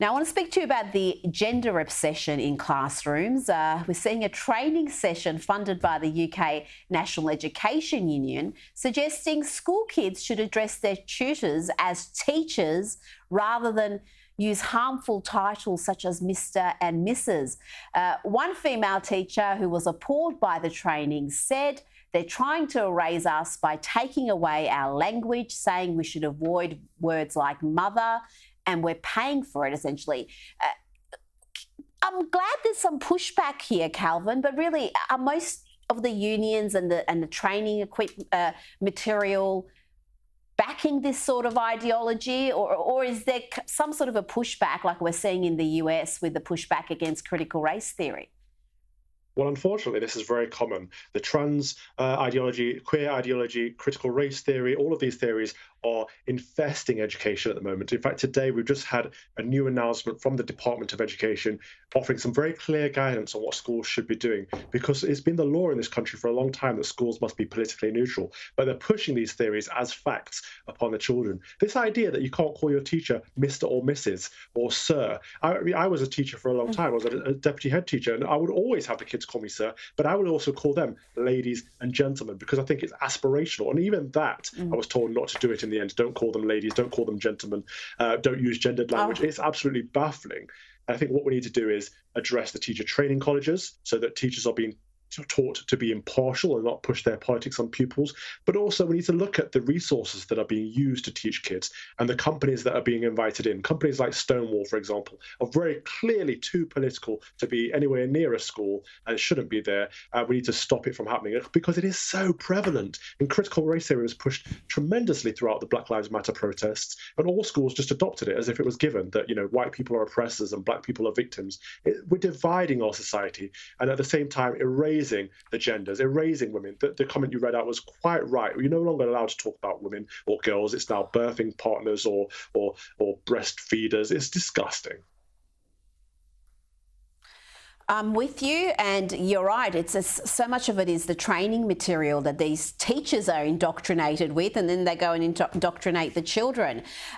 Now, I want to speak to you about the gender obsession in classrooms. We're seeing a training session funded by the UK National Education Union suggesting school kids should address their tutors as teachers rather than use harmful titles such as Mr. and Mrs. One female teacher who was appalled by the training said they're trying to erase us by taking away our language, saying we should avoid words like mother, and we're paying for it, essentially. I'm glad there's some pushback here, Calvin, but really, are most of the unions and the training material backing this sort of ideology, or is there some sort of a pushback like we're seeing in the US with the pushback against critical race theory? Well, unfortunately, this is very common. The trans ideology, queer ideology, critical race theory, all of these theories are infesting education at the moment. In fact, today we've just had a new announcement from the Department of Education offering some very clear guidance on what schools should be doing, because it's been the law in this country for a long time that schools must be politically neutral, but they're pushing these theories as facts upon the children. This idea that you can't call your teacher Mr. or Mrs. or Sir. I was a teacher for a long time. I was a deputy head teacher, and I would always have the kids call me Sir, but I would also call them ladies and gentlemen, because I think it's aspirational. And even that, I was told not to do it in the end. Don't call them ladies, don't call them gentlemen, don't use gendered language. It's absolutely baffling. And I think what we need to do is address the teacher training colleges so that teachers are being taught to be impartial and not push their politics on pupils. But also we need to look at the resources that are being used to teach kids and the companies that are being invited in. Companies like Stonewall, for example, are very clearly too political to be anywhere near a school and shouldn't be there. We need to stop it from happening because it is so prevalent. And critical race theory was pushed tremendously throughout the Black Lives Matter protests, and all schools just adopted it as if it was given that, you know, white people are oppressors and black people are victims. We're dividing our society and at the same time erasing the genders, erasing women. The comment you read out was quite right. You're no longer allowed to talk about women or girls. It's now birthing partners or breastfeeders. It's disgusting. I'm with you, and you're right. So much of it is the training material that these teachers are indoctrinated with, and then they go and indoctrinate the children.